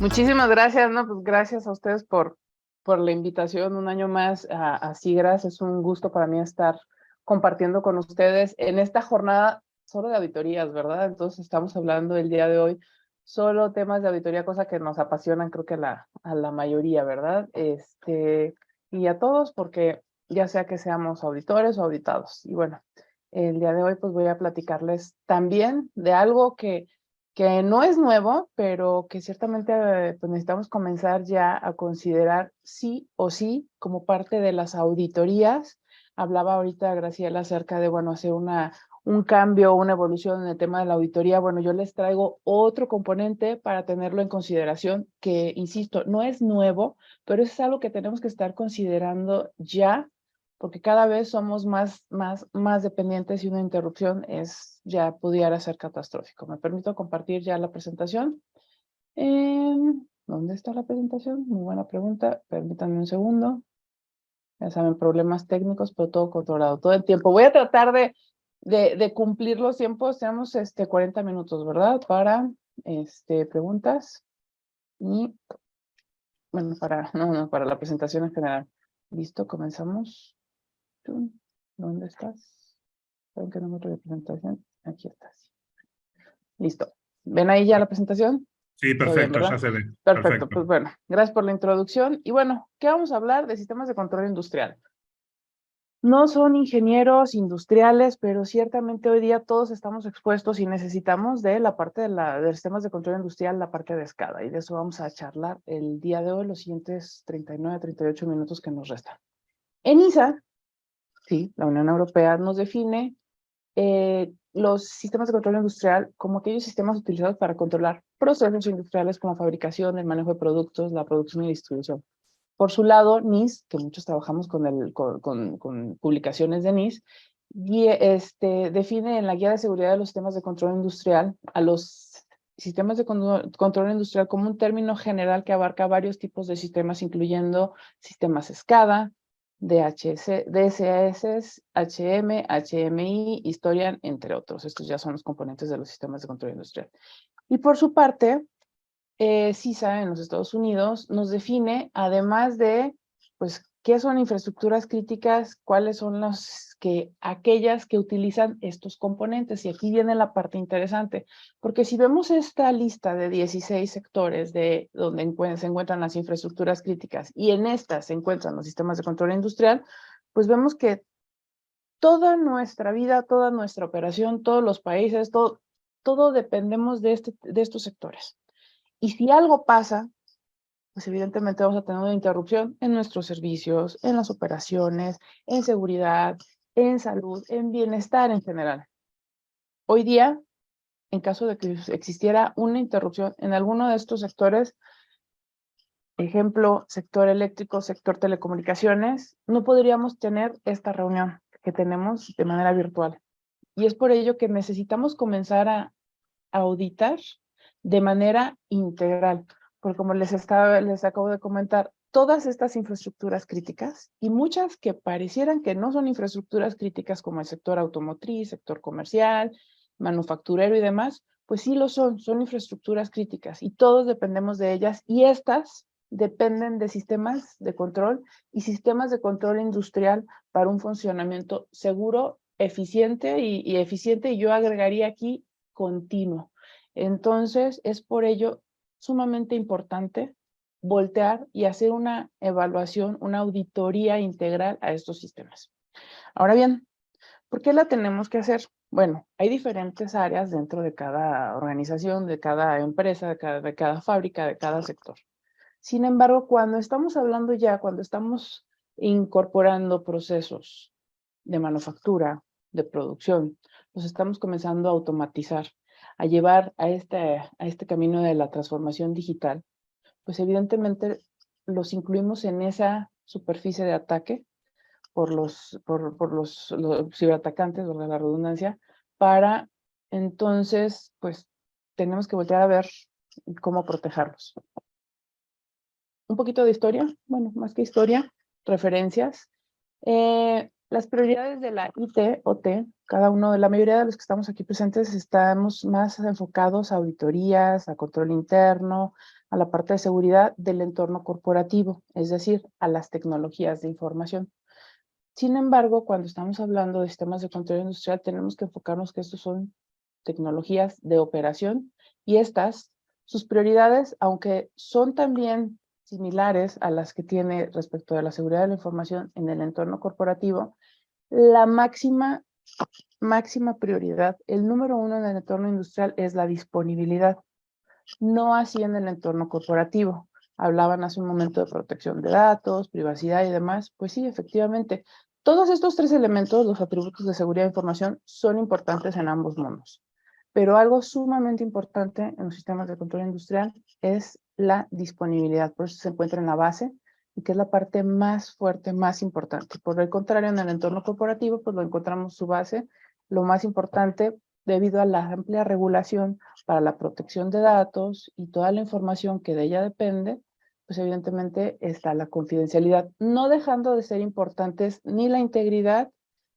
Muchísimas gracias, ¿no? Pues gracias a ustedes por la invitación un año más a SIGRAS. Es un gusto para mí estar compartiendo con ustedes en esta jornada solo de auditorías, ¿verdad? Entonces estamos hablando el día de hoy solo temas de auditoría, cosa que nos apasionan creo que a la mayoría, ¿verdad? Y a todos porque ya sea que seamos auditores o auditados. Y bueno, el día de hoy pues voy a platicarles también de algo que no es nuevo, pero que ciertamente pues necesitamos comenzar ya a considerar sí o sí como parte de las auditorías. Hablaba ahorita Graciela acerca de, bueno, hacer un cambio, una evolución en el tema de la auditoría. Bueno, yo les traigo otro componente para tenerlo en consideración que, insisto, no es nuevo, pero es algo que tenemos que estar considerando ya porque cada vez somos más dependientes y una interrupción ya pudiera ser catastrófico. Me permito compartir ya la presentación. ¿Dónde está la presentación? Muy buena pregunta. Permítanme un segundo. Ya saben, problemas técnicos, pero todo controlado, todo el tiempo. Voy a tratar de cumplir los tiempos. Tenemos 40 minutos, ¿verdad? Para preguntas y, bueno, para la presentación en general. Listo, comenzamos. ¿Dónde estás? ¿Saben qué número de presentación? Aquí estás. Listo. ¿Ven ahí ya la presentación? Sí, Todo bien, perfecto, ¿verdad? ya se ve. Perfecto, pues bueno, gracias por la introducción. Y bueno, ¿qué vamos a hablar? De sistemas de control industrial. No son ingenieros industriales, pero ciertamente hoy día todos estamos expuestos y necesitamos de la parte de sistemas de control industrial, la parte de SCADA. Y de eso vamos a charlar el día de hoy, los siguientes 39, 38 minutos que nos restan. ENISA, sí, la Unión Europea nos define los sistemas de control industrial como aquellos sistemas utilizados para controlar procesos industriales como fabricación, el manejo de productos, la producción y distribución. Por su lado, NIS, que muchos trabajamos con publicaciones de NIS, define en la guía de seguridad de los sistemas de control industrial a los sistemas de control industrial como un término general que abarca varios tipos de sistemas, incluyendo sistemas SCADA, DSS, HM, HMI, Historian, entre otros. Estos ya son los componentes de los sistemas de control industrial. Y por su parte, CISA en los Estados Unidos nos define, además de, pues, qué son infraestructuras críticas, cuáles son aquellas que utilizan estos componentes. Y aquí viene la parte interesante, porque si vemos esta lista de 16 sectores de donde se encuentran las infraestructuras críticas y en estas se encuentran los sistemas de control industrial, pues vemos que toda nuestra vida, toda nuestra operación, todos los países, todo dependemos de estos sectores. Y si algo pasa, pues evidentemente vamos a tener una interrupción en nuestros servicios, en las operaciones, en seguridad, en salud, en bienestar en general. Hoy día, en caso de que existiera una interrupción en alguno de estos sectores, ejemplo, sector eléctrico, sector telecomunicaciones, no podríamos tener esta reunión que tenemos de manera virtual. Y es por ello que necesitamos comenzar a auditar de manera integral, porque como les acabo de comentar, todas estas infraestructuras críticas y muchas que parecieran que no son infraestructuras críticas como el sector automotriz, sector comercial, manufacturero y demás, pues sí lo son infraestructuras críticas y todos dependemos de ellas y estas dependen de sistemas de control y sistemas de control industrial para un funcionamiento seguro, eficiente y yo agregaría aquí continuo. Entonces, es por ello sumamente importante voltear y hacer una evaluación, una auditoría integral a estos sistemas. Ahora bien, ¿por qué la tenemos que hacer? Bueno, hay diferentes áreas dentro de cada organización, de cada empresa, de cada fábrica, de cada sector. Sin embargo, cuando estamos hablando cuando estamos incorporando procesos de manufactura, de producción, los estamos comenzando a automatizar, a llevar a este camino de la transformación digital, pues evidentemente los incluimos en esa superficie de ataque por los ciberatacantes, ¿verdad? La redundancia, para entonces, pues tenemos que voltear a ver cómo protegerlos. Un poquito de historia, bueno, más que historia, referencias. Las prioridades de la IT o T, la mayoría de los que estamos aquí presentes estamos más enfocados a auditorías, a control interno, a la parte de seguridad del entorno corporativo, es decir, a las tecnologías de información. Sin embargo, cuando estamos hablando de sistemas de control industrial, tenemos que enfocarnos que estos son tecnologías de operación y estas, sus prioridades, aunque son también similares a las que tiene respecto a la seguridad de la información en el entorno corporativo, la máxima prioridad, el número uno en el entorno industrial es la disponibilidad, no así en el entorno corporativo. Hablaban hace un momento de protección de datos, privacidad y demás. Pues sí, efectivamente, todos estos tres elementos, los atributos de seguridad de información, son importantes en ambos mundos. Pero algo sumamente importante en los sistemas de control industrial es la disponibilidad. Por eso se encuentra en la base y que es la parte más fuerte, más importante. Por el contrario, en el entorno corporativo, pues lo encontramos su base, lo más importante debido a la amplia regulación para la protección de datos y toda la información que de ella depende, pues evidentemente está la confidencialidad, no dejando de ser importantes ni la integridad,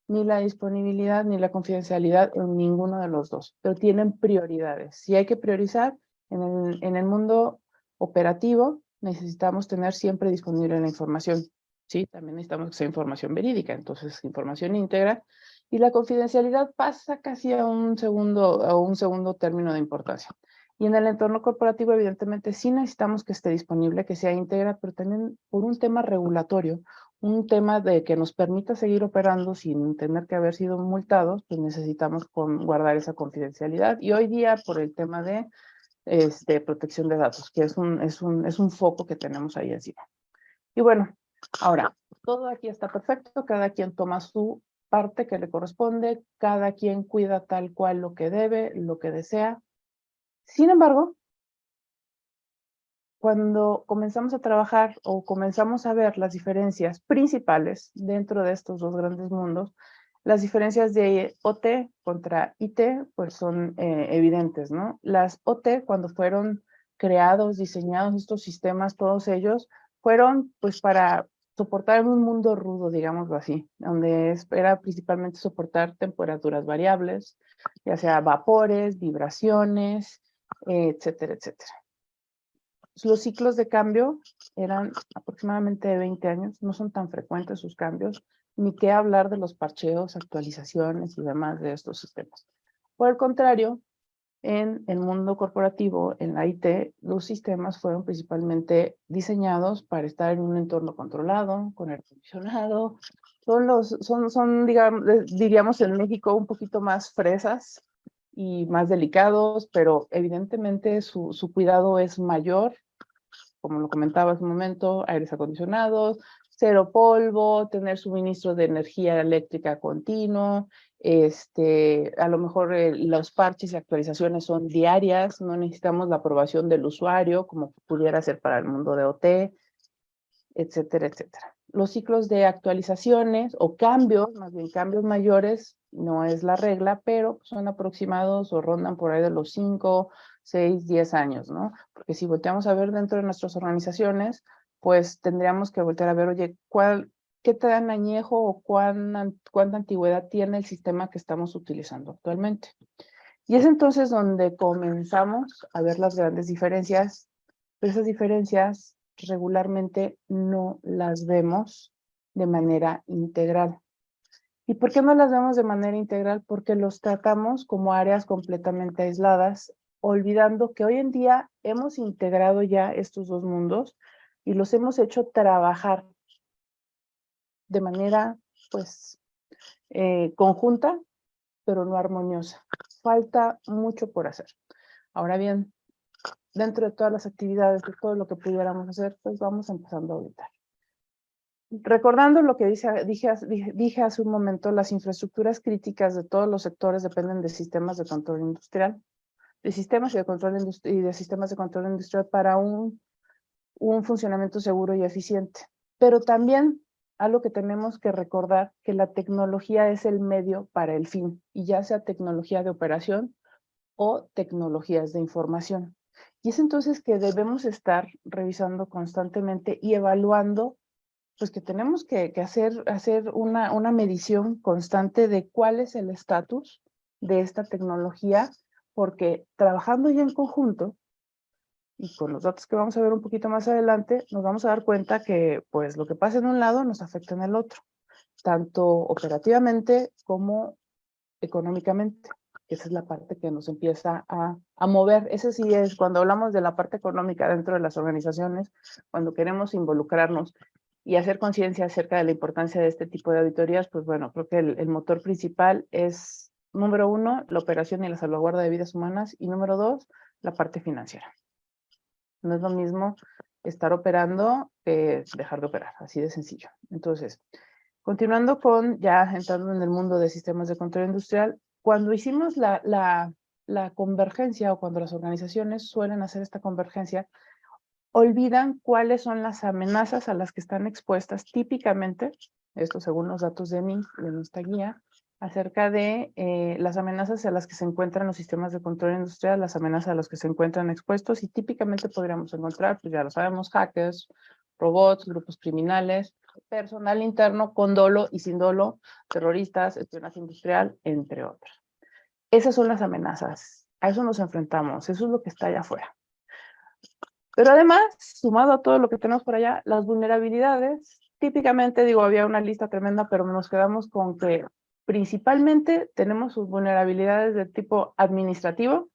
ni la disponibilidad, ni la confidencialidad en ninguno de los dos, pero tienen prioridades. Si hay que priorizar, en el mundo operativo necesitamos tener siempre disponible la información. Sí, también necesitamos que sea información verídica, entonces información íntegra, y la confidencialidad pasa casi a un segundo término de importancia. Y en el entorno corporativo, evidentemente, sí necesitamos que esté disponible, que sea íntegra, pero también por un tema regulatorio, un tema de que nos permita seguir operando sin tener que haber sido multados, pues necesitamos guardar esa confidencialidad. Y hoy día, por el tema de protección de datos, que es un foco que tenemos ahí encima. Y bueno, ahora, todo aquí está perfecto, cada quien toma su parte que le corresponde, cada quien cuida tal cual lo que debe, lo que desea. Sin embargo, cuando comenzamos a trabajar o comenzamos a ver las diferencias principales dentro de estos dos grandes mundos, las diferencias de OT contra IT pues son evidentes, ¿no? Las OT, cuando fueron creados, diseñados estos sistemas, todos ellos, fueron pues para soportar un mundo rudo, digámoslo así, donde era principalmente soportar temperaturas variables, ya sea vapores, vibraciones, etcétera, etcétera. Los ciclos de cambio eran aproximadamente de 20 años, no son tan frecuentes sus cambios, ni qué hablar de los parcheos, actualizaciones y demás de estos sistemas. Por el contrario, en el mundo corporativo, en la IT, los sistemas fueron principalmente diseñados para estar en un entorno controlado, con aire acondicionado. Son digamos, diríamos en México, un poquito más fresas y más delicados, pero evidentemente su cuidado es mayor, como lo comentaba hace un momento, aires acondicionados, cero polvo, tener suministro de energía eléctrica continuo, a lo mejor los parches y actualizaciones son diarias, no necesitamos la aprobación del usuario, como pudiera ser para el mundo de OT, etcétera, etcétera. Los ciclos de actualizaciones o cambios, más bien cambios mayores, no es la regla, pero son aproximados o rondan por ahí de los 5, 6, 10 años, ¿no? Porque si volteamos a ver dentro de nuestras organizaciones, pues tendríamos que voltear a ver, oye, ¿qué tan añejo o cuánta antigüedad tiene el sistema que estamos utilizando actualmente? Y es entonces donde comenzamos a ver las grandes diferencias, pero esas diferencias regularmente no las vemos de manera integral. ¿Y por qué no las vemos de manera integral? Porque los tratamos como áreas completamente aisladas, olvidando que hoy en día hemos integrado ya estos dos mundos y los hemos hecho trabajar de manera, pues, conjunta, pero no armoniosa. Falta mucho por hacer. Ahora bien, dentro de todas las actividades, de todo lo que pudiéramos hacer, pues vamos empezando a auditar. Recordando lo que dije hace un momento, las infraestructuras críticas de todos los sectores dependen de sistemas de control industrial, de sistemas y de sistemas de control industrial para un funcionamiento seguro y eficiente. Pero también algo que tenemos que recordar, que la tecnología es el medio para el fin, y ya sea tecnología de operación o tecnologías de información. Y es entonces que debemos estar revisando constantemente y evaluando, pues que tenemos que hacer una medición constante de cuál es el estatus de esta tecnología, porque trabajando ya en conjunto y con los datos que vamos a ver un poquito más adelante, nos vamos a dar cuenta que pues lo que pasa en un lado nos afecta en el otro, tanto operativamente como económicamente. Esa es la parte que nos empieza a mover. Ese sí es cuando hablamos de la parte económica dentro de las organizaciones, cuando queremos involucrarnos y hacer conciencia acerca de la importancia de este tipo de auditorías, pues bueno, creo que el motor principal es, número uno, la operación y la salvaguarda de vidas humanas, y número dos, la parte financiera. No es lo mismo estar operando que dejar de operar, así de sencillo. Entonces, continuando con, ya entrando en el mundo de sistemas de control industrial, cuando hicimos la convergencia, o cuando las organizaciones suelen hacer esta convergencia, olvidan cuáles son las amenazas a las que están expuestas típicamente, esto según los datos de esta guía, acerca de las amenazas a las que se encuentran los sistemas de control industrial, las amenazas a las que se encuentran expuestos, y típicamente podríamos encontrar, pues ya lo sabemos, hackers, robots, grupos criminales, personal interno con dolo y sin dolo, terroristas, espionaje industrial, entre otros. Esas son las amenazas, a eso nos enfrentamos, eso es lo que está allá afuera. Pero además, sumado a todo lo que tenemos por allá, las vulnerabilidades, típicamente, digo, había una lista tremenda, pero nos quedamos con que principalmente tenemos sus vulnerabilidades de tipo administrativo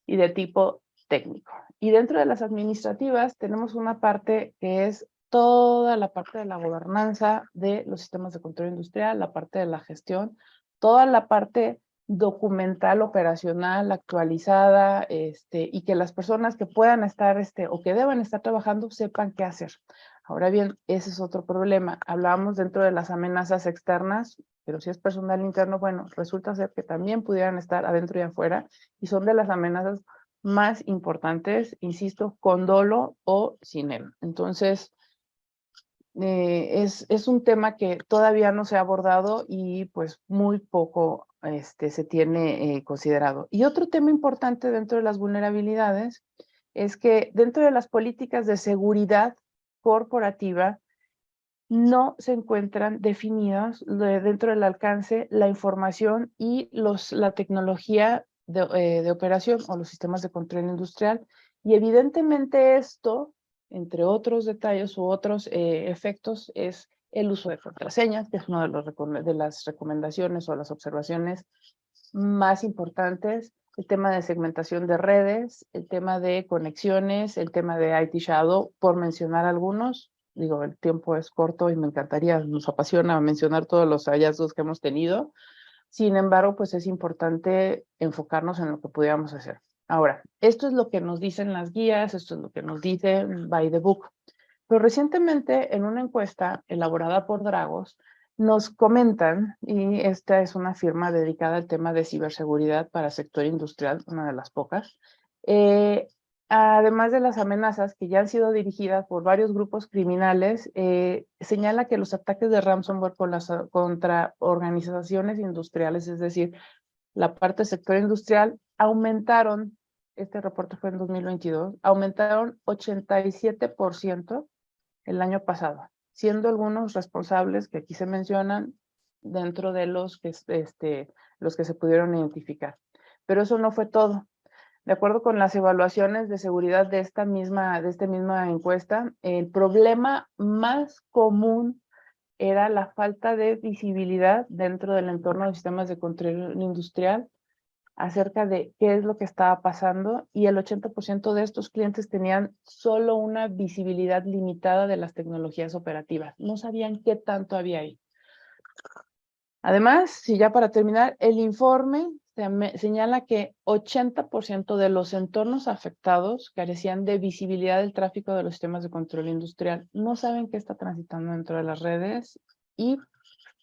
y de tipo técnico. Y dentro de las administrativas tenemos una parte que es toda la parte de la gobernanza de los sistemas de control industrial, la parte de la gestión, toda la parte documental, operacional, actualizada, y que las personas que puedan estar o que deban estar trabajando sepan qué hacer. Ahora bien, ese es otro problema. Hablábamos dentro de las amenazas externas, pero si es personal interno, bueno, resulta ser que también pudieran estar adentro y afuera, y son de las amenazas más importantes, insisto, con dolo o sin él. Entonces, es un tema que todavía no se ha abordado y pues muy poco se tiene considerado. Y otro tema importante dentro de las vulnerabilidades es que dentro de las políticas de seguridad corporativa no se encuentran definidas dentro del alcance la información y la tecnología de operación o los sistemas de control industrial. Y evidentemente esto, entre otros detalles u otros efectos, es el uso de contraseñas, que es una de las recomendaciones o las observaciones más importantes, el tema de segmentación de redes, el tema de conexiones, el tema de IT Shadow, por mencionar algunos. Digo, el tiempo es corto y me encantaría, nos apasiona mencionar todos los hallazgos que hemos tenido. Sin embargo, pues es importante enfocarnos en lo que pudiéramos hacer. Ahora, esto es lo que nos dicen las guías, esto es lo que nos dice by the book. Pero recientemente, en una encuesta elaborada por Dragos, nos comentan, y esta es una firma dedicada al tema de ciberseguridad para sector industrial, una de las pocas, además de las amenazas que ya han sido dirigidas por varios grupos criminales, señala que los ataques de ransomware contra organizaciones industriales, es decir, la parte del sector industrial, aumentaron, este reporte fue en 2022, aumentaron 87% el año pasado, siendo algunos responsables que aquí se mencionan dentro de los que se pudieron identificar. Pero eso no fue todo. De acuerdo con las evaluaciones de seguridad de esta misma encuesta, el problema más común era la falta de visibilidad dentro del entorno de sistemas de control industrial acerca de qué es lo que estaba pasando, y el 80% de estos clientes tenían solo una visibilidad limitada de las tecnologías operativas. No sabían qué tanto había ahí. Además, y ya para terminar, el informe señala que 80% de los entornos afectados carecían de visibilidad del tráfico de los sistemas de control industrial. No saben qué está transitando dentro de las redes, y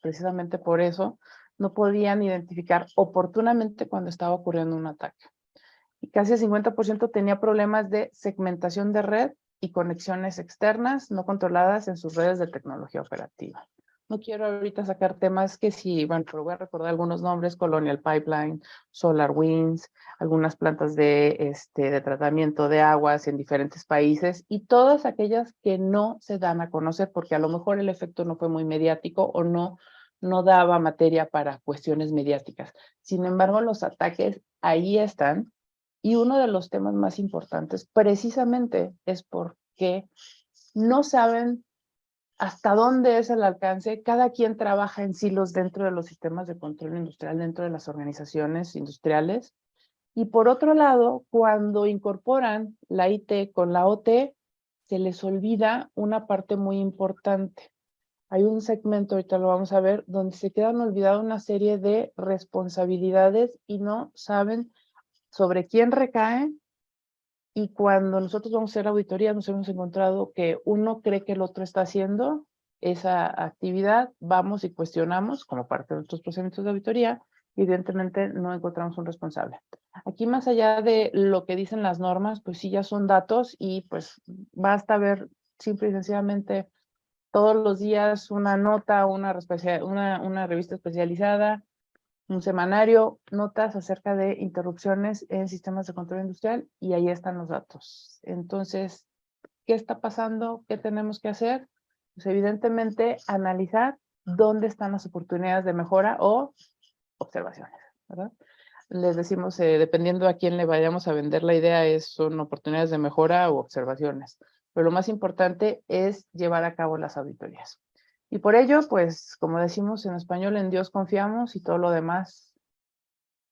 precisamente por eso no podían identificar oportunamente cuando estaba ocurriendo un ataque. Y casi el 50% tenía problemas de segmentación de red y conexiones externas no controladas en sus redes de tecnología operativa. No quiero ahorita sacar temas que sí, bueno, pero voy a recordar algunos nombres: Colonial Pipeline, SolarWinds, algunas plantas de tratamiento de aguas en diferentes países, y todas aquellas que no se dan a conocer porque a lo mejor el efecto no fue muy mediático o no daba materia para cuestiones mediáticas. Sin embargo, los ataques ahí están, Y uno de los temas más importantes precisamente es porque no saben hasta dónde es el alcance. Cada quien trabaja en silos dentro de los sistemas de control industrial, dentro de las organizaciones industriales. Y por otro lado, cuando incorporan la IT con la OT, se les olvida una parte muy importante. Hay un segmento, ahorita lo vamos a ver, donde se quedan olvidadas una serie de responsabilidades y no saben sobre quién recae. Y cuando nosotros vamos a hacer auditorías, nos hemos encontrado que uno cree que el otro está haciendo esa actividad, vamos y cuestionamos como parte de nuestros procedimientos de auditoría, y evidentemente no encontramos un responsable. Aquí, más allá de lo que dicen las normas, pues sí, ya son datos y pues basta ver simple y sencillamente todos los días una nota, una revista especializada, un semanario, notas acerca de interrupciones en sistemas de control industrial, y ahí están los datos. Entonces, ¿qué está pasando? ¿Qué tenemos que hacer? Pues evidentemente analizar dónde están las oportunidades de mejora o observaciones, ¿verdad? Les decimos, dependiendo a quién le vayamos a vender la idea, son oportunidades de mejora o observaciones. Pero lo más importante es llevar a cabo las auditorías. Y por ello, pues, como decimos en español, en Dios confiamos y todo lo demás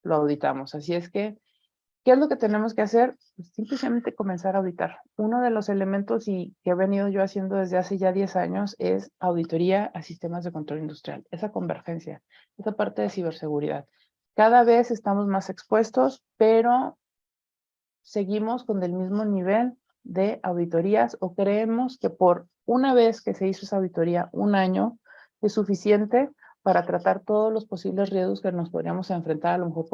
lo auditamos. Así es que, ¿qué es lo que tenemos que hacer? Pues simplemente comenzar a auditar. Uno de los elementos y que he venido yo haciendo desde hace ya 10 años es auditoría a sistemas de control industrial. Esa convergencia, esa parte de ciberseguridad. Cada vez estamos más expuestos, pero seguimos con el mismo nivel de auditorías, o creemos que por una vez que se hizo esa auditoría, un año es suficiente para tratar todos los posibles riesgos que nos podríamos enfrentar a lo mejor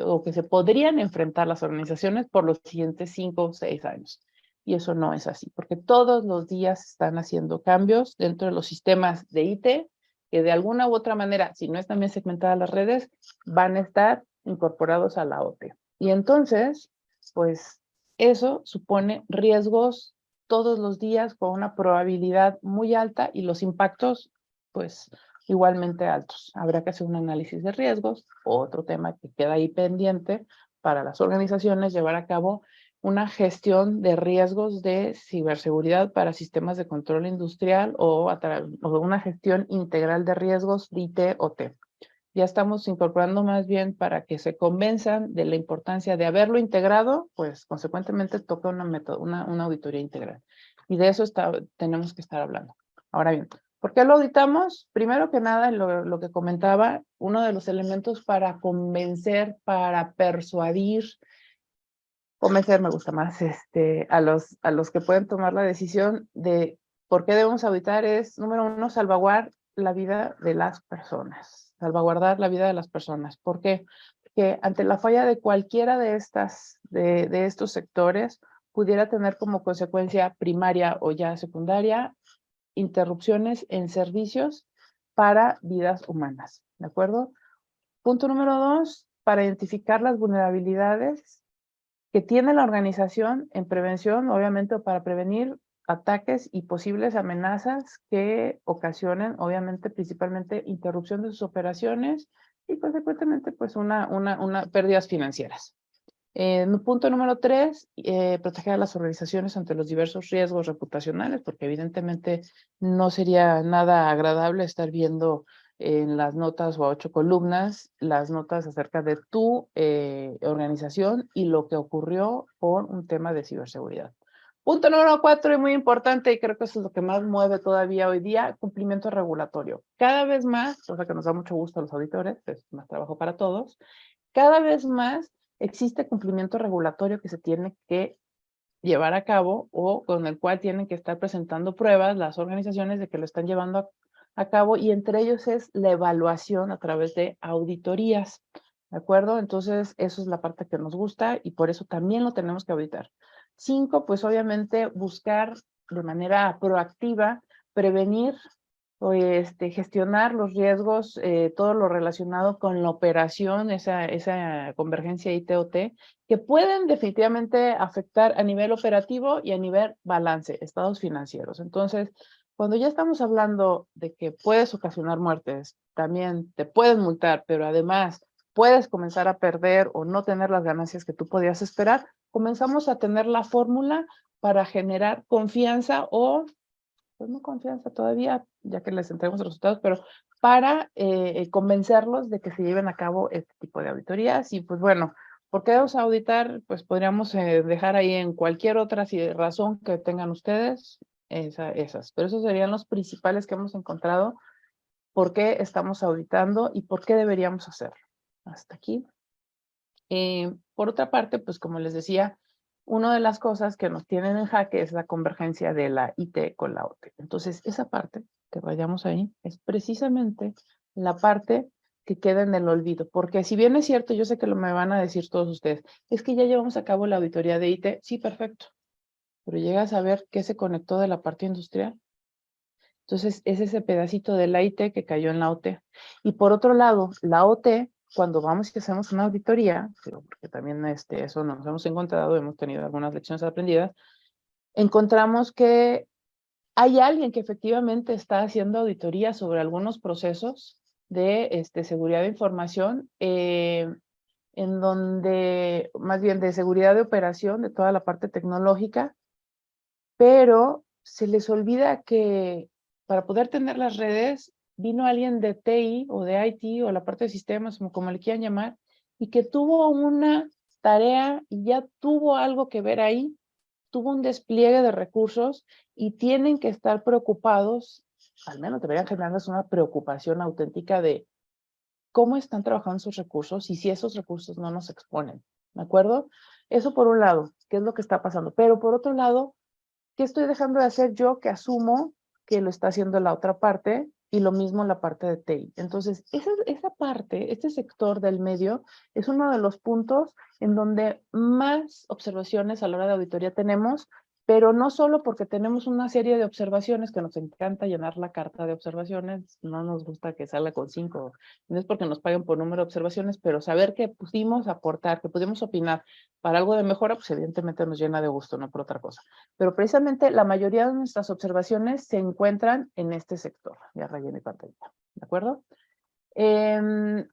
o que se podrían enfrentar las organizaciones por los siguientes 5 o 6 años. Y eso no es así, porque todos los días están haciendo cambios dentro de los sistemas de IT, que de alguna u otra manera, si no están bien segmentadas las redes, van a estar incorporados a la OT. Y entonces, pues eso supone riesgos todos los días con una probabilidad muy alta, y los impactos, pues, igualmente altos. Habrá que hacer un análisis de riesgos, otro tema que queda ahí pendiente para las organizaciones, llevar a cabo una gestión de riesgos de ciberseguridad para sistemas de control industrial, o una gestión integral de riesgos de IT/OT. Ya estamos incorporando más bien para que se convenzan de la importancia de haberlo integrado, pues consecuentemente toca una auditoría integral. Y de eso tenemos que estar hablando. Ahora bien, ¿por qué lo auditamos? Primero que nada, lo que comentaba, uno de los elementos para convencer, para persuadir, convencer me gusta más, a los que pueden tomar la decisión de por qué debemos auditar es, número uno, salvaguardar la vida de las personas. Salvaguardar la vida de las personas. ¿Por qué? Porque ante la falla de cualquiera de estos sectores, pudiera tener como consecuencia primaria o ya secundaria interrupciones en servicios para vidas humanas. ¿De acuerdo? Punto número 2, para identificar las vulnerabilidades que tiene la organización en prevención, obviamente, para prevenir ataques y posibles amenazas que ocasionen, obviamente, principalmente interrupción de sus operaciones y, consecuentemente, pues pérdidas financieras. Punto número 3, proteger a las organizaciones ante los diversos riesgos reputacionales, porque evidentemente no sería nada agradable estar viendo en las notas o a 8 columnas las notas acerca de tu organización y lo que ocurrió por un tema de ciberseguridad. Punto número 4, y muy importante, y creo que eso es lo que más mueve todavía hoy día, cumplimiento regulatorio. Cada vez más, cosa que nos da mucho gusto a los auditores, es más trabajo para todos, cada vez más existe cumplimiento regulatorio que se tiene que llevar a cabo, o con el cual tienen que estar presentando pruebas las organizaciones de que lo están llevando a cabo, y entre ellos es la evaluación a través de auditorías. ¿De acuerdo? Entonces, eso es la parte que nos gusta y por eso también lo tenemos que auditar. 5, pues obviamente buscar de manera proactiva, prevenir o gestionar los riesgos, todo lo relacionado con la operación, esa convergencia IT/OT, que pueden definitivamente afectar a nivel operativo y a nivel balance, estados financieros. Entonces, cuando ya estamos hablando de que puedes ocasionar muertes, también te pueden multar, pero además puedes comenzar a perder o no tener las ganancias que tú podías esperar, comenzamos a tener la fórmula para generar confianza o, pues no confianza todavía, ya que les entreguemos los resultados, pero para convencerlos de que se lleven a cabo este tipo de auditorías. Y pues bueno, ¿por qué vamos a auditar? Pues podríamos dejar ahí en cualquier otra razón que tengan ustedes, esas. Pero esos serían los principales que hemos encontrado, por qué estamos auditando y por qué deberíamos hacerlo. Hasta aquí. Por otra parte, pues como les decía, una de las cosas que nos tienen en jaque es la convergencia de la IT con la OT. Entonces, esa parte, que vayamos ahí, es precisamente la parte que queda en el olvido. Porque si bien es cierto, yo sé que me van a decir todos ustedes, es que ya llevamos a cabo la auditoría de IT, sí, perfecto. Pero llegas a ver qué se conectó de la parte industrial. Entonces, es ese pedacito de la IT que cayó en la OT. Y por otro lado, la OT, cuando vamos y hacemos una auditoría, porque también eso nos hemos encontrado, hemos tenido algunas lecciones aprendidas, encontramos que hay alguien que efectivamente está haciendo auditoría sobre algunos procesos de seguridad de información, en donde, más bien de seguridad de operación, de toda la parte tecnológica, pero se les olvida que para poder tener las redes, vino alguien de TI o de IT o la parte de sistemas, como le quieran llamar, y que tuvo una tarea y ya tuvo algo que ver ahí, tuvo un despliegue de recursos y tienen que estar preocupados, al menos deberían generarles una preocupación auténtica de cómo están trabajando sus recursos y si esos recursos no nos exponen, ¿de acuerdo? Eso por un lado, ¿qué es lo que está pasando? Pero por otro lado, ¿qué estoy dejando de hacer yo que asumo que lo está haciendo la otra parte? Y lo mismo la parte de TI. Entonces, esa parte, este sector del medio, es uno de los puntos en donde más observaciones a la hora de auditoría tenemos, pero no solo porque tenemos una serie de observaciones que nos encanta llenar la carta de observaciones, no nos gusta que salga con 5, no es porque nos paguen por número de observaciones, pero saber que pudimos aportar, que pudimos opinar para algo de mejora, pues evidentemente nos llena de gusto, no por otra cosa. Pero precisamente la mayoría de nuestras observaciones se encuentran en este sector. Ya rayé mi pantallita, ¿de acuerdo? ¿Qué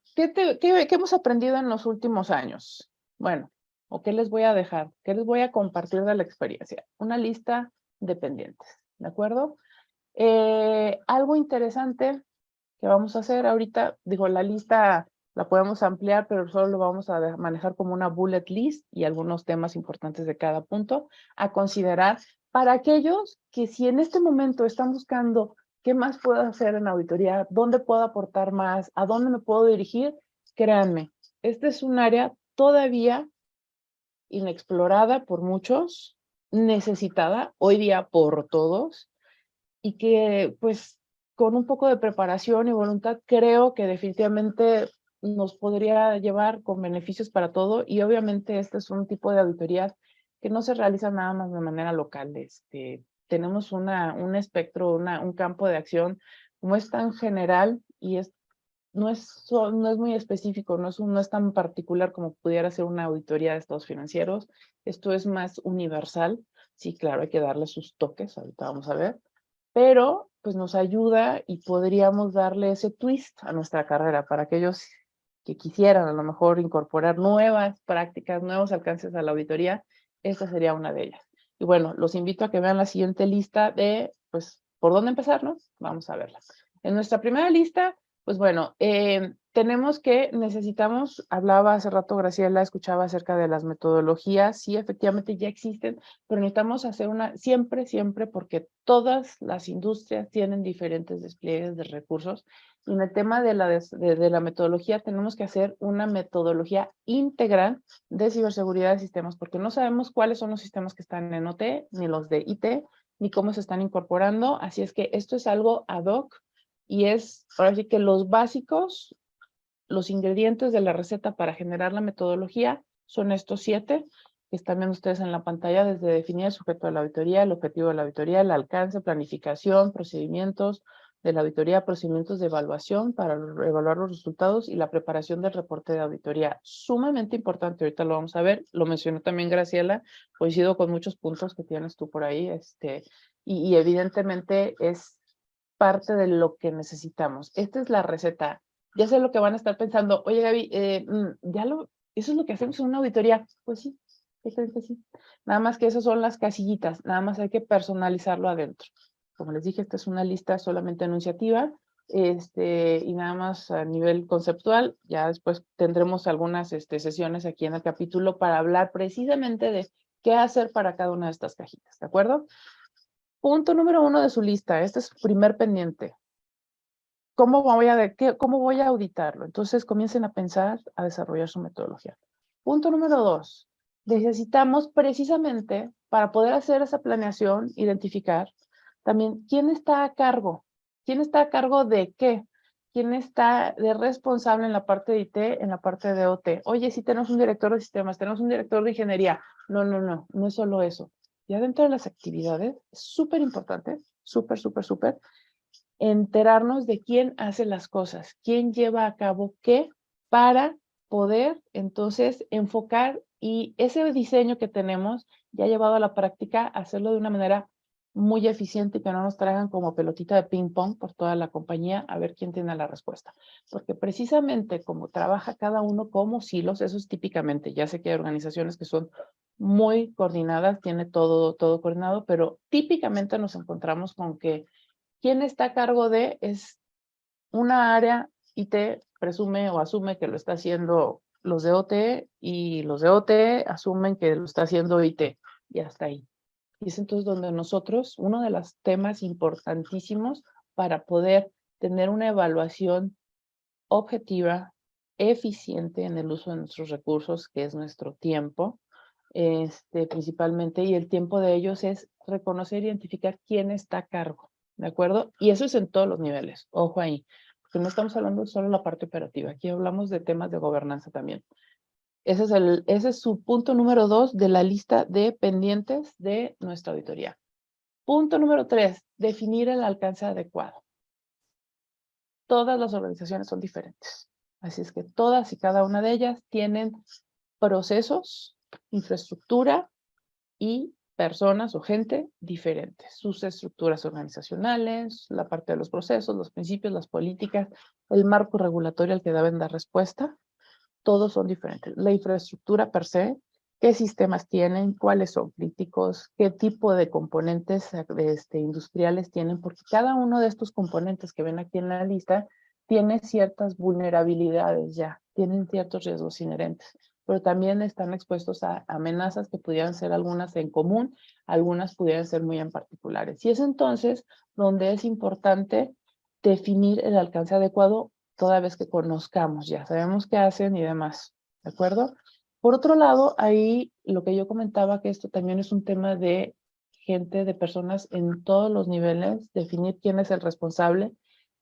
hemos aprendido en los últimos años? Bueno, ¿o qué les voy a dejar? ¿Qué les voy a compartir de la experiencia? Una lista de pendientes, ¿de acuerdo? Algo interesante que vamos a hacer ahorita, digo, la lista la podemos ampliar, pero solo lo vamos a manejar como una bullet list y algunos temas importantes de cada punto a considerar para aquellos que si en este momento están buscando qué más puedo hacer en auditoría, dónde puedo aportar más, a dónde me puedo dirigir, créanme, este es un área todavía inexplorada por muchos, necesitada hoy día por todos, y que pues con un poco de preparación y voluntad creo que definitivamente nos podría llevar con beneficios para todo, y obviamente este es un tipo de auditorías que no se realiza nada más de manera local. Tenemos un espectro, un campo de acción como es tan general y no es muy específico, no es tan particular como pudiera ser una auditoría de estados financieros. Esto es más universal. Sí, claro, hay que darle sus toques, ahorita vamos a ver, pero pues nos ayuda y podríamos darle ese twist a nuestra carrera para aquellos que quisieran a lo mejor incorporar nuevas prácticas, nuevos alcances a la auditoría. Esta sería una de ellas. Y bueno, los invito a que vean la siguiente lista de, pues, ¿por dónde empezar, no? Vamos a verla. En nuestra primera lista, pues bueno, necesitamos, hablaba hace rato Graciela, escuchaba acerca de las metodologías, sí, efectivamente ya existen, pero necesitamos hacer siempre, porque todas las industrias tienen diferentes despliegues de recursos. Y en el tema de la metodología, tenemos que hacer una metodología integral de ciberseguridad de sistemas, porque no sabemos cuáles son los sistemas que están en OT, ni los de IT, ni cómo se están incorporando. Así es que esto es algo ad hoc y es, ahora sí que los básicos, los ingredientes de la receta para generar la metodología son estos 7 que están viendo ustedes en la pantalla, desde definir el sujeto de la auditoría, el objetivo de la auditoría, el alcance, planificación, procedimientos de la auditoría, procedimientos de evaluación para evaluar los resultados y la preparación del reporte de auditoría. Sumamente importante, ahorita lo vamos a ver, lo mencionó también Graciela, coincido con muchos puntos que tienes tú por ahí, y evidentemente es parte de lo que necesitamos. Esta es la receta Ya sé lo que van a estar pensando. Oye, Gaby, eso es lo que hacemos en una auditoría. Pues sí, ¿qué crees que sí? Nada más que esas son las casillitas. Nada más hay que personalizarlo adentro. Como les dije, esta es una lista solamente enunciativa. Y nada más a nivel conceptual. Ya después tendremos algunas sesiones aquí en el capítulo para hablar precisamente de qué hacer para cada una de estas cajitas. ¿De acuerdo? Punto número 1 de su lista. Este es su primer pendiente. ¿Cómo voy a auditarlo? Entonces comiencen a pensar, a desarrollar su metodología. Punto número 2. Necesitamos precisamente para poder hacer esa planeación, identificar también quién está a cargo. ¿Quién está a cargo de qué? ¿Quién está de responsable en la parte de IT, en la parte de OT? Oye, si tenemos un director de sistemas, tenemos un director de ingeniería. No es solo eso. Ya dentro de las actividades, es súper importante, súper, enterarnos de quién hace las cosas, quién lleva a cabo qué, para poder entonces enfocar y ese diseño que tenemos ya llevado a la práctica, hacerlo de una manera muy eficiente y que no nos traigan como pelotita de ping pong por toda la compañía a ver quién tiene la respuesta. Porque precisamente como trabaja cada uno como silos, eso es típicamente, ya sé que hay organizaciones que son muy coordinadas, tiene todo coordinado, pero típicamente nos encontramos con que quien está a cargo de es una área IT presume o asume que lo está haciendo los de OT y los de OT asumen que lo está haciendo IT y hasta ahí. Y es entonces donde nosotros, uno de los temas importantísimos para poder tener una evaluación objetiva, eficiente en el uso de nuestros recursos, que es nuestro tiempo, principalmente, y el tiempo de ellos es reconocer e identificar quién está a cargo, ¿de acuerdo? Y eso es en todos los niveles, ojo ahí, porque no estamos hablando solo de la parte operativa, aquí hablamos de temas de gobernanza también. Ese es su punto número 2 de la lista de pendientes de nuestra auditoría. Punto número 3, definir el alcance adecuado. Todas las organizaciones son diferentes, así es que todas y cada una de ellas tienen procesos, infraestructura y personas o gente diferentes. Sus estructuras organizacionales, la parte de los procesos, los principios, las políticas, el marco regulatorio al que deben dar respuesta, todos son diferentes. La infraestructura per se, qué sistemas tienen, cuáles son críticos, qué tipo de componentes industriales tienen, porque cada uno de estos componentes que ven aquí en la lista tiene ciertas vulnerabilidades ya, tienen ciertos riesgos inherentes, pero también están expuestos a amenazas que pudieran ser algunas en común, algunas pudieran ser muy en particulares. Y es entonces donde es importante definir el alcance adecuado toda vez que conozcamos, ya sabemos qué hacen y demás, ¿de acuerdo? Por otro lado, ahí lo que yo comentaba, que esto también es un tema de gente, de personas en todos los niveles, definir quién es el responsable,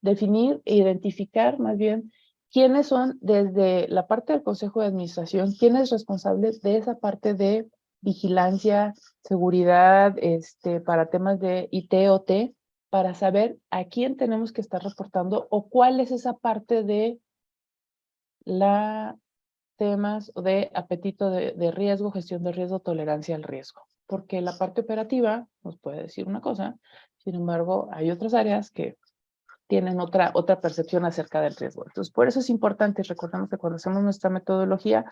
definir e identificar más bien quiénes son desde la parte del Consejo de Administración, quién es responsable de esa parte de vigilancia, seguridad, para temas de IT/OT, para saber a quién tenemos que estar reportando o cuál es esa parte de la temas de apetito de riesgo, gestión de riesgo, tolerancia al riesgo. Porque la parte operativa nos puede decir una cosa, sin embargo, hay otras áreas que tienen otra percepción acerca del riesgo. Entonces, por eso es importante, recordemos que cuando hacemos nuestra metodología,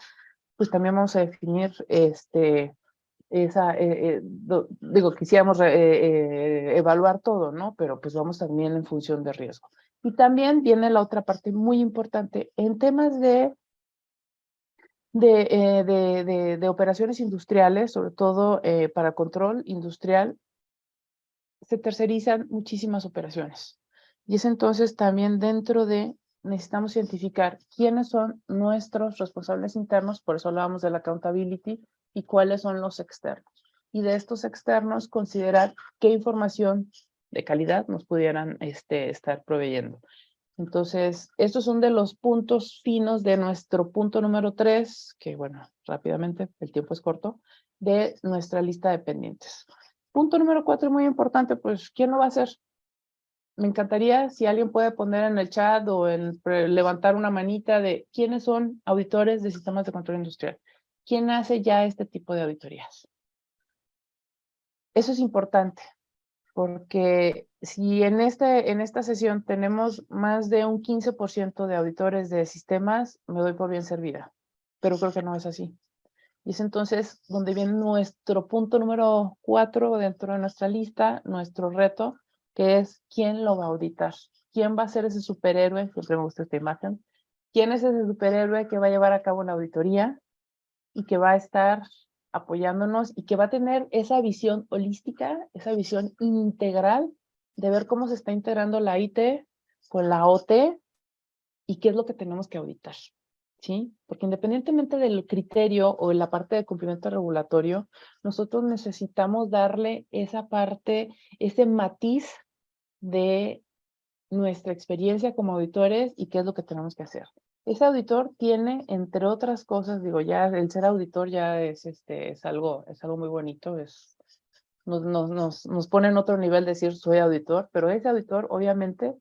pues también vamos a definir quisiéramos evaluar todo, ¿no? Pero pues vamos también en función de riesgo. Y también viene la otra parte muy importante en temas de operaciones industriales, sobre todo para control industrial, se tercerizan muchísimas operaciones. Y es entonces también dentro de, necesitamos identificar quiénes son nuestros responsables internos, por eso hablábamos de la accountability, y cuáles son los externos. Y de estos externos, considerar qué información de calidad nos pudieran estar proveyendo. Entonces, estos son de los puntos finos de nuestro punto número 3, que bueno, rápidamente, el tiempo es corto, de nuestra lista de pendientes. Punto número 4, muy importante, pues, ¿quién lo va a hacer? Me encantaría si alguien puede poner en el chat o levantar una manita de quiénes son auditores de sistemas de control industrial. ¿Quién hace ya este tipo de auditorías? Eso es importante, porque si en esta sesión tenemos más de un 15% de auditores de sistemas, me doy por bien servida, pero creo que no es así. Y es entonces donde viene nuestro punto número 4 dentro de nuestra lista, nuestro reto, que es ¿quién lo va a auditar? ¿Quién va a ser ese superhéroe? Siempre me gusta esta imagen. ¿Quién es ese superhéroe que va a llevar a cabo una auditoría y que va a estar apoyándonos y que va a tener esa visión holística, esa visión integral de ver cómo se está integrando la IT con la OT y qué es lo que tenemos que auditar? ¿Sí? Porque independientemente del criterio o la parte de cumplimiento regulatorio, nosotros necesitamos darle esa parte, ese matiz de nuestra experiencia como auditores y qué es lo que tenemos que hacer. Ese auditor tiene, entre otras cosas, digo, ya el ser auditor ya es algo muy bonito, nos pone en otro nivel decir soy auditor, pero ese auditor, obviamente,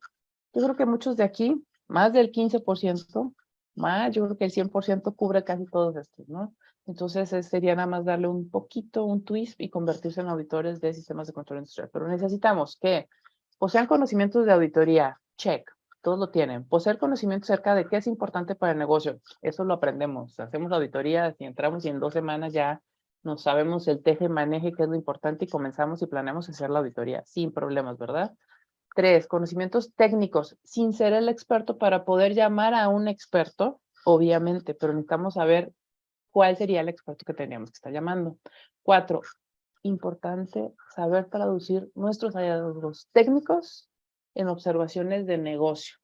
yo creo que muchos de aquí, más del 15%, más, yo creo que el 100% cubre casi todos estos, ¿no? Entonces sería nada más darle un poquito, un twist y convertirse en auditores de sistemas de control industrial. Pero necesitamos que posean conocimientos de auditoría, check, todos lo tienen. Poseer conocimiento acerca de qué es importante para el negocio, eso lo aprendemos. Hacemos auditorías y entramos y en 2 semanas ya nos sabemos el teje y maneje, qué es lo importante y comenzamos y planeamos hacer la auditoría sin problemas, ¿verdad? 3, conocimientos técnicos, sin ser el experto para poder llamar a un experto, obviamente, pero necesitamos saber cuál sería el experto que teníamos que estar llamando. 4, importante saber traducir nuestros hallazgos técnicos en observaciones de negocio,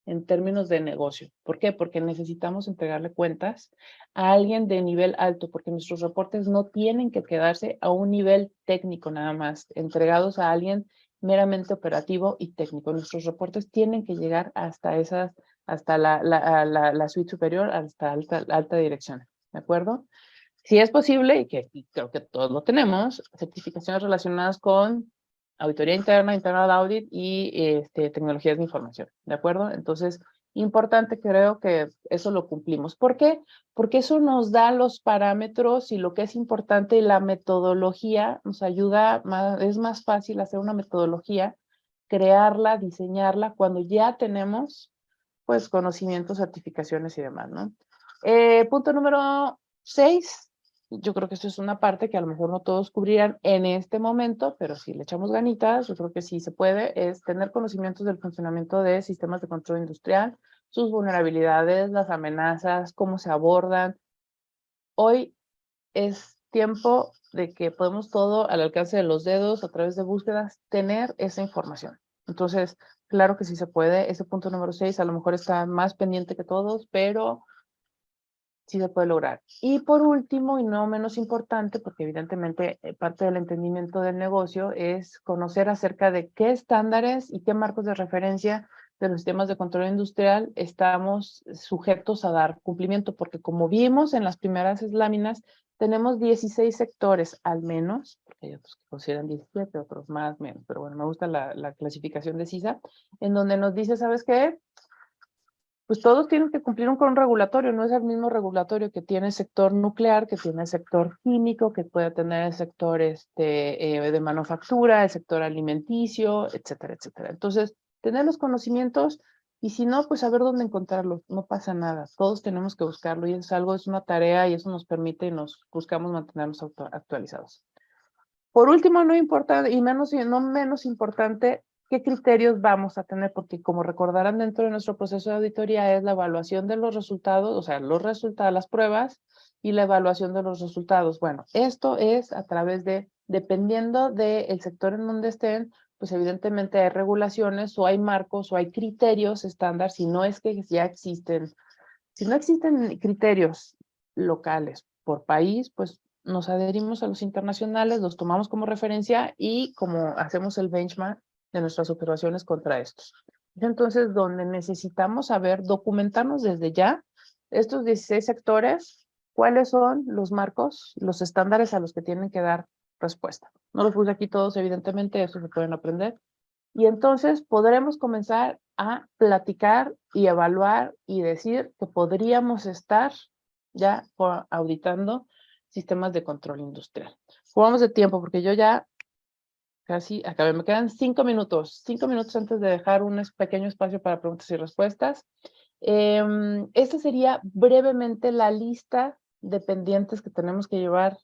en términos de negocio. ¿Por qué? Porque necesitamos entregarle cuentas a alguien de nivel alto, porque nuestros reportes no tienen que quedarse a un nivel técnico nada más, entregados a alguien meramente operativo y técnico. Nuestros reportes tienen que llegar hasta la suite superior, hasta alta dirección. ¿De acuerdo? Si es posible, y creo que todos lo tenemos, certificaciones relacionadas con auditoría interna, internal audit y tecnologías de información, ¿de acuerdo? Entonces, importante, creo que eso lo cumplimos. ¿Por qué? Porque eso nos da los parámetros y lo que es importante, y la metodología nos ayuda, es más fácil hacer una metodología, crearla, diseñarla, cuando ya tenemos, pues, conocimientos, certificaciones y demás, ¿no? Punto número 6. Yo creo que esto es una parte que a lo mejor no todos cubrirán en este momento, pero si le echamos ganitas, yo creo que sí se puede, es tener conocimientos del funcionamiento de sistemas de control industrial, sus vulnerabilidades, las amenazas, cómo se abordan. Hoy es tiempo de que podemos todo al alcance de los dedos, a través de búsquedas, tener esa información. Entonces, claro que sí se puede. Ese punto número 6 a lo mejor está más pendiente que todos, pero sí se puede lograr. Y por último, y no menos importante, porque evidentemente parte del entendimiento del negocio es conocer acerca de qué estándares y qué marcos de referencia de los sistemas de control industrial estamos sujetos a dar cumplimiento, porque como vimos en las primeras láminas, tenemos 16 sectores al menos, porque hay otros que consideran 17, otros más, menos, pero bueno, me gusta la clasificación de CISA, en donde nos dice, ¿sabes qué? Pues todos tienen que cumplir con un regulatorio, no es el mismo regulatorio que tiene el sector nuclear, que tiene el sector químico, que puede tener el sector de manufactura, el sector alimenticio, etcétera, etcétera. Entonces, tener los conocimientos y si no, pues saber dónde encontrarlos, no pasa nada, todos tenemos que buscarlo y es una tarea y eso nos permite y nos buscamos mantenernos actualizados. Por último, no importa, y no menos importante, ¿qué criterios vamos a tener? Porque como recordarán, dentro de nuestro proceso de auditoría es la evaluación de los resultados, o sea, los resultados, las pruebas y la evaluación de los resultados. Bueno, esto es a través de, dependiendo del sector en donde estén, pues evidentemente hay regulaciones o hay marcos o hay criterios estándar, si no es que ya existen, si no existen criterios locales por país, pues nos adherimos a los internacionales, los tomamos como referencia y como hacemos el benchmark de nuestras observaciones contra estos. Entonces, donde necesitamos saber, documentarnos desde ya estos 16 sectores, cuáles son los marcos, los estándares a los que tienen que dar respuesta. No los puse aquí todos, evidentemente, eso se pueden aprender, y entonces podremos comenzar a platicar y evaluar y decir que podríamos estar ya auditando sistemas de control industrial. Jugamos de tiempo porque yo ya casi acabé. Me quedan 5 minutos. 5 minutos antes de dejar un pequeño espacio para preguntas y respuestas. Esta sería brevemente la lista de pendientes que tenemos que llevar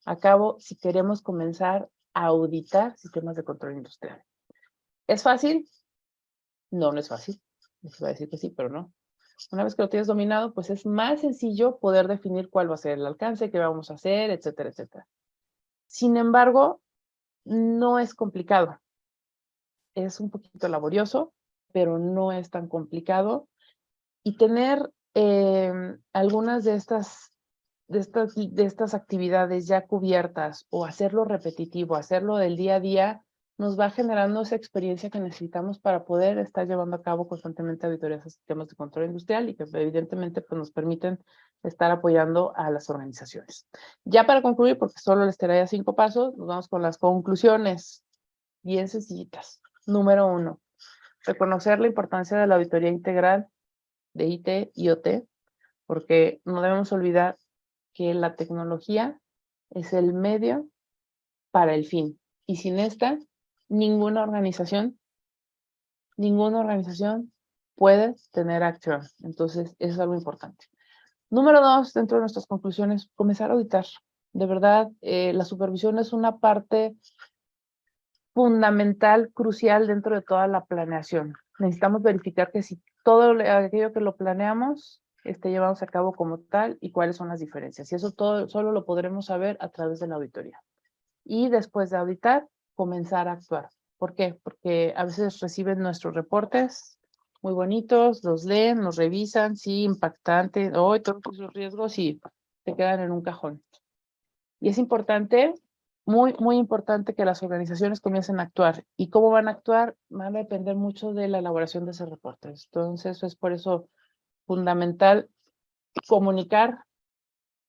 a cabo si queremos comenzar a auditar sistemas de control industrial. ¿Es fácil? No, no es fácil. Les voy a decir que sí, pero no. Una vez que lo tienes dominado, pues es más sencillo poder definir cuál va a ser el alcance, qué vamos a hacer, etcétera, etcétera. Sin embargo, no es complicado. Es un poquito laborioso, pero no es tan complicado. Y tener algunas de estas actividades ya cubiertas o hacerlo repetitivo, hacerlo del día a día, nos va generando esa experiencia que necesitamos para poder estar llevando a cabo constantemente auditorías a sistemas de control industrial y que evidentemente pues, nos permiten estar apoyando a las organizaciones. Ya para concluir, porque solo les traía 5 pasos, nos vamos con las conclusiones bien sencillitas. Número 1, reconocer la importancia de la auditoría integral de IT y OT, porque no debemos olvidar que la tecnología es el medio para el fin. Y sin esta, ninguna organización puede tener acción. Entonces, eso es algo importante. Número 2, dentro de nuestras conclusiones, comenzar a auditar. De verdad, la supervisión es una parte fundamental, crucial dentro de toda la planeación. Necesitamos verificar que si todo aquello que lo planeamos esté llevándose a cabo como tal y cuáles son las diferencias. Y eso todo solo lo podremos saber a través de la auditoría. Y después de auditar, comenzar a actuar. ¿Por qué? Porque a veces reciben nuestros reportes muy bonitos, los leen, los revisan, sí, impactante, hoy todos esos riesgos y se quedan en un cajón. Y es importante, muy, muy importante que las organizaciones comiencen a actuar. ¿Y cómo van a actuar? Van a depender mucho de la elaboración de esos reportes. Entonces, es por eso fundamental comunicar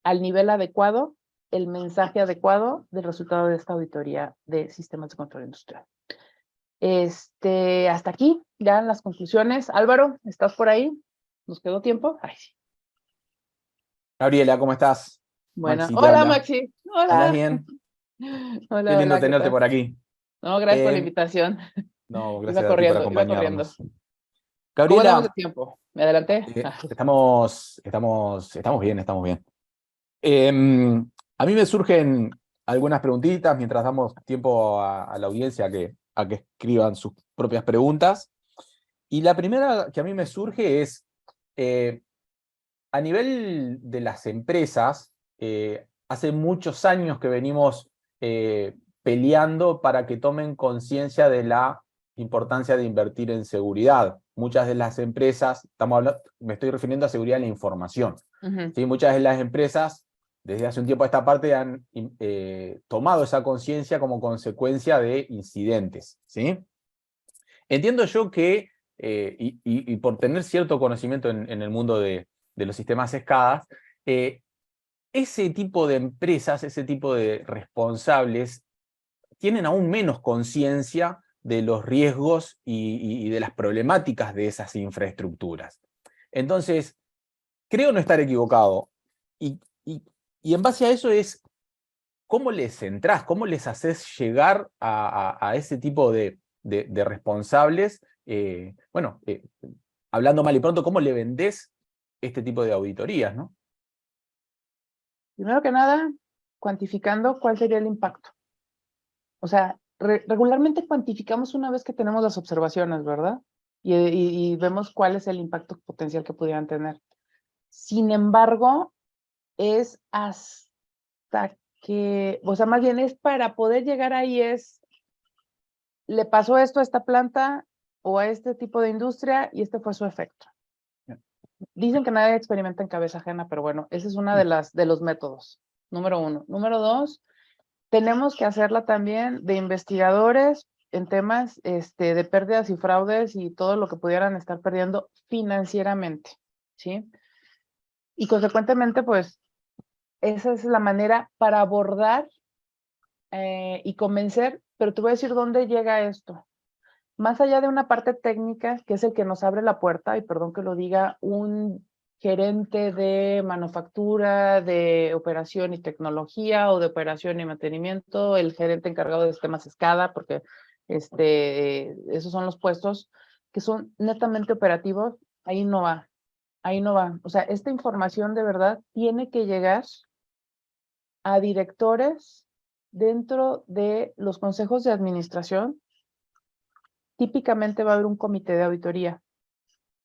al nivel adecuado el mensaje adecuado del resultado de esta auditoría de sistemas de control industrial. Hasta aquí, ya en las conclusiones. Álvaro, ¿estás por ahí? ¿Nos quedó tiempo? Ay, sí. Gabriela, ¿cómo estás? Bueno, Maxi te hola habla. Maxi. ¿Andás Hola. bien? Qué Hola, lindo hola, ¿qué tenerte tal? por aquí. No, gracias por la Eh, invitación. no, Iba gracias a ti por corriendo, iba corriendo. acompañarnos. ¿Cómo andamos de Gabriela, tiempo? ¿Me adelanté? estamos bien, estamos bien. A mí me surgen algunas preguntitas mientras damos tiempo a la audiencia a que escriban sus propias preguntas. Y la primera que a mí me surge es, a nivel de las empresas, hace muchos años que venimos peleando para que tomen conciencia de la importancia de invertir en seguridad. Muchas de las empresas, me estoy refiriendo a seguridad en la información. ¿Sí? Muchas de las empresas, desde hace un tiempo a esta parte, han tomado esa conciencia como consecuencia de incidentes. ¿Sí? Entiendo yo que, y por tener cierto conocimiento en el mundo de los sistemas SCADA, ese tipo de empresas, ese tipo de responsables, tienen aún menos conciencia de los riesgos y de las problemáticas de esas infraestructuras. Entonces, creo no estar equivocado. Y, y en base a eso es, ¿cómo les centrás? ¿Cómo les haces llegar a ese tipo de responsables? Hablando mal y pronto, ¿cómo le vendés este tipo de auditorías, ¿no? Primero que nada, cuantificando cuál sería el impacto. O sea, regularmente cuantificamos una vez que tenemos las observaciones, ¿verdad? Y vemos cuál es el impacto potencial que pudieran tener. Sin embargo, es hasta que, o sea, más bien es para poder llegar ahí le pasó esto a esta planta o a este tipo de industria y este fue su efecto. Dicen que nadie experimenta en cabeza ajena, pero bueno, ese es uno de los métodos. Número 1. Número 2, tenemos que hacerla también de investigadores en temas de pérdidas y fraudes y todo lo que pudieran estar perdiendo financieramente, ¿sí? Y consecuentemente, pues, esa es la manera para abordar y convencer, pero te voy a decir dónde llega esto. Más allá de una parte técnica, que es el que nos abre la puerta, y perdón que lo diga, un gerente de manufactura, de operación y tecnología o de operación y mantenimiento, el gerente encargado de sistemas SCADA, porque esos son los puestos que son netamente operativos, ahí no va, ahí no va. O sea, esta información de verdad tiene que llegar a directores dentro de los consejos de administración. Típicamente va a haber un comité de auditoría.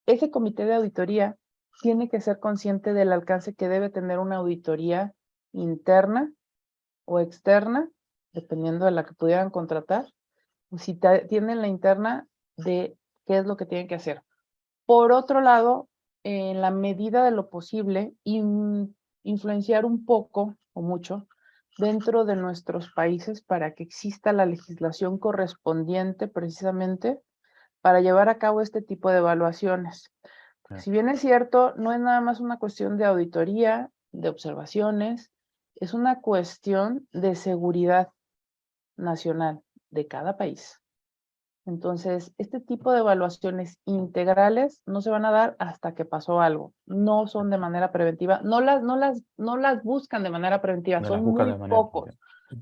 Ese comité de auditoría tiene que ser consciente del alcance que debe tener una auditoría interna o externa, dependiendo de la que pudieran contratar, o si tienen la interna de qué es lo que tienen que hacer. Por otro lado, en la medida de lo posible, influenciar un poco o mucho dentro de nuestros países para que exista la legislación correspondiente precisamente para llevar a cabo este tipo de evaluaciones. Porque si bien es cierto, no es nada más una cuestión de auditoría, de observaciones, es una cuestión de seguridad nacional de cada país. Entonces, este tipo de evaluaciones integrales no se van a dar hasta que pasó algo. No son de manera preventiva, no las buscan de manera preventiva, No las son buscan muy de manera pocos.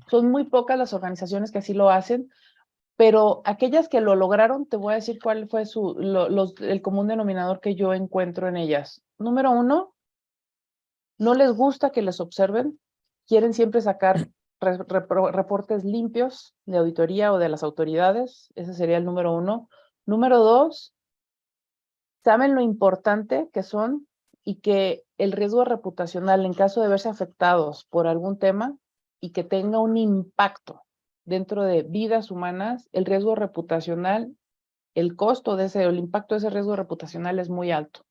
Son muy pocas las organizaciones que así lo hacen, pero aquellas que lo lograron, te voy a decir cuál fue el común denominador que yo encuentro en ellas. Número uno, no les gusta que les observen, quieren siempre sacar reportes limpios de auditoría o de las autoridades, ese sería el número uno. Número dos, saben lo importante que son y que el riesgo reputacional en caso de verse afectados por algún tema y que tenga un impacto dentro de vidas humanas, el riesgo reputacional, el costo de el impacto de ese riesgo reputacional es muy alto.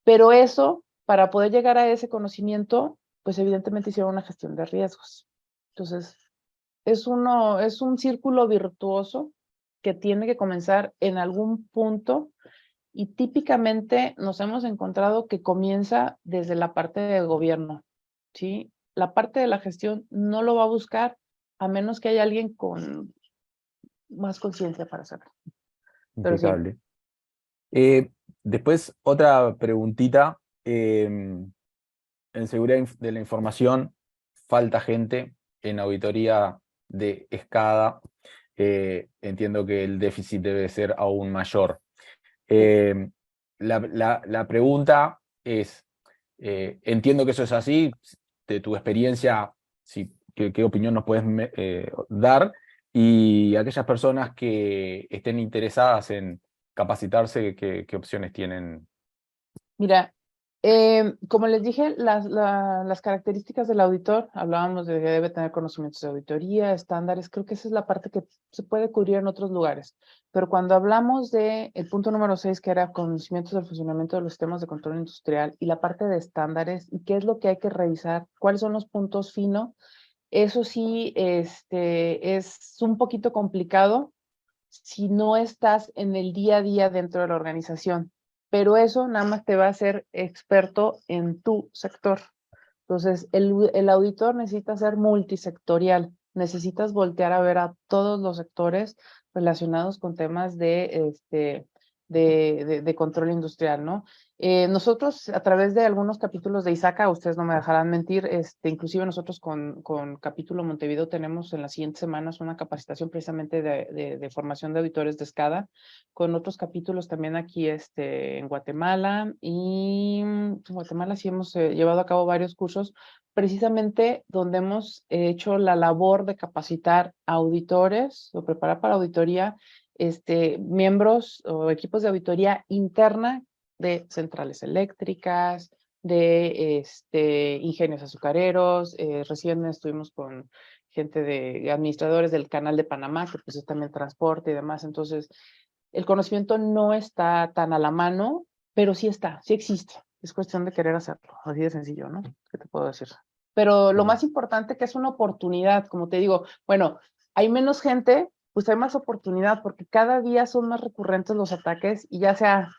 Pero eso, para poder llegar a ese conocimiento, pues evidentemente hicieron una gestión de riesgos. Entonces, es un círculo virtuoso que tiene que comenzar en algún punto y típicamente nos hemos encontrado que comienza desde la parte de gobierno, ¿sí? La parte de la gestión no lo va a buscar a menos que haya alguien con más conciencia para hacerlo. Pero sí. Impecable. Después, otra preguntita. En seguridad de la información, falta gente en auditoría de SCADA. Entiendo que el déficit debe ser aún mayor. La pregunta es, entiendo que eso es así, de tu experiencia, ¿qué opinión nos puedes dar? Y aquellas personas que estén interesadas en capacitarse, ¿qué opciones tienen? Mira, como les dije, las características del auditor, hablábamos de que debe tener conocimientos de auditoría, estándares, creo que esa es la parte que se puede cubrir en otros lugares. Pero cuando hablamos de el punto número 6, que era conocimientos del funcionamiento de los sistemas de control industrial, y la parte de estándares, y qué es lo que hay que revisar, cuáles son los puntos finos, eso sí, es un poquito complicado si no estás en el día a día dentro de la organización, pero eso nada más te va a hacer experto en tu sector. Entonces, el auditor necesita ser multisectorial, necesitas voltear a ver a todos los sectores relacionados con temas de control industrial, ¿no? Nosotros, a través de algunos capítulos de ISACA, ustedes no me dejarán mentir, inclusive nosotros con Capítulo Montevideo tenemos en las siguientes semanas una capacitación precisamente de formación de auditores de SCADA, con otros capítulos también aquí en Guatemala, y en Guatemala sí hemos llevado a cabo varios cursos, precisamente donde hemos hecho la labor de capacitar auditores o preparar para auditoría miembros o equipos de auditoría interna de centrales eléctricas, de ingenios azucareros. Recién estuvimos con gente de administradores del Canal de Panamá, que pues es también transporte y demás. Entonces, el conocimiento no está tan a la mano, pero sí está, sí existe. Es cuestión de querer hacerlo, así de sencillo, ¿no? ¿Qué te puedo decir? Pero lo más importante que es una oportunidad, como te digo, bueno, hay menos gente, pues hay más oportunidad porque cada día son más recurrentes los ataques y ya sea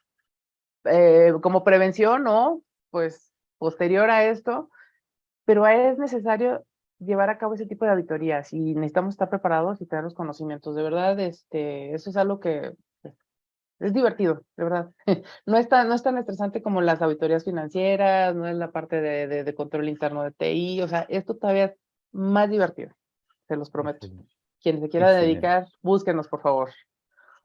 como prevención o pues posterior a esto, pero es necesario llevar a cabo ese tipo de auditorías y necesitamos estar preparados y tener los conocimientos. De verdad, eso es algo que Es divertido, de verdad. No es tan estresante como las auditorías financieras, no es la parte de control interno de TI, o sea, esto todavía es más divertido, se los prometo. Excelente, Quien se quiera excelente, dedicar, búsquenos, por favor.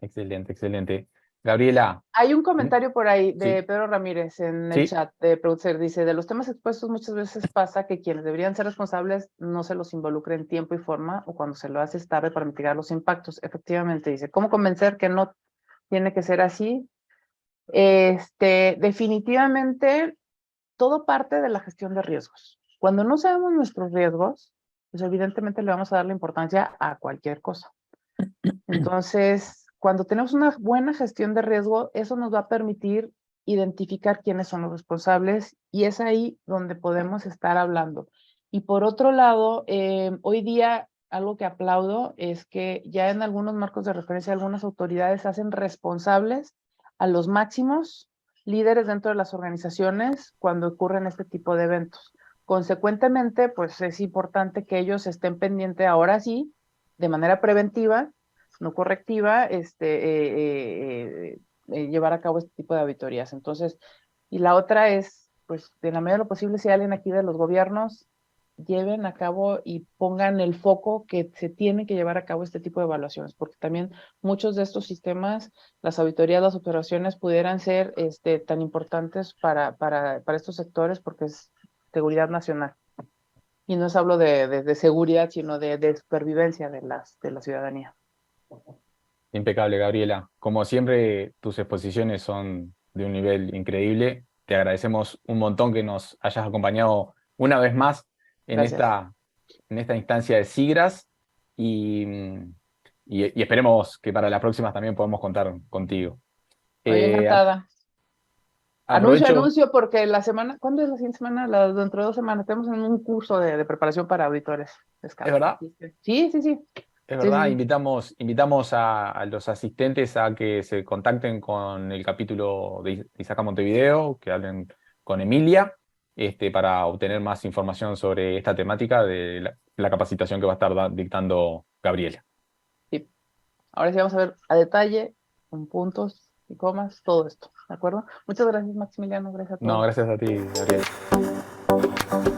excelente, excelente. Gabriela, Hay un ¿mm? comentario por ahí Sí, de Pedro Ramírez en el sí, chat de Producer. Dice, de los temas expuestos muchas veces pasa que quienes deberían ser responsables no se los involucra en tiempo y forma o cuando se lo hace es tarde para mitigar los impactos. Efectivamente, dice, ¿cómo convencer que no tiene que ser así? Definitivamente, todo parte de la gestión de riesgos. Cuando no sabemos nuestros riesgos, pues evidentemente le vamos a dar la importancia a cualquier cosa. Entonces, cuando tenemos una buena gestión de riesgo, eso nos va a permitir identificar quiénes son los responsables y es ahí donde podemos estar hablando. Y por otro lado, hoy día algo que aplaudo es que ya en algunos marcos de referencia algunas autoridades hacen responsables a los máximos líderes dentro de las organizaciones cuando ocurren este tipo de eventos. Consecuentemente, pues es importante que ellos estén pendientes ahora sí, de manera preventiva, no correctiva, llevar a cabo este tipo de auditorías. Entonces, y la otra es, pues, de la medida de lo posible, si alguien aquí de los gobiernos lleven a cabo y pongan el foco que se tiene que llevar a cabo este tipo de evaluaciones, porque también muchos de estos sistemas, las auditorías, las observaciones pudieran ser tan importantes para estos sectores porque es seguridad nacional. Y no es hablo de seguridad, sino de supervivencia de la ciudadanía. impecable, Gabriela. Como siempre, tus exposiciones son de un nivel increíble. Te agradecemos un montón que nos hayas acompañado una vez más en Gracias. esta instancia de SIGRAS y, y esperemos que para las próximas también podamos contar contigo. Oye, Eh, encantada. aprovecho, Anuncio porque la semana, ¿cuándo es la siguiente semana? Dentro de 2 semanas, tenemos un curso de preparación para auditores de es escala. verdad, Sí, sí, sí. es Sí, sí, verdad, sí. invitamos a los asistentes a que se contacten con el capítulo de Isaca Montevideo, que hablen con Emilia, para obtener más información sobre esta temática de la capacitación que va a estar dictando Gabriela. Sí. Ahora sí vamos a ver a detalle, con puntos y comas, todo esto. ¿De acuerdo? Muchas gracias, Maximiliano. Gracias a No, todos. gracias a ti, Gabriela.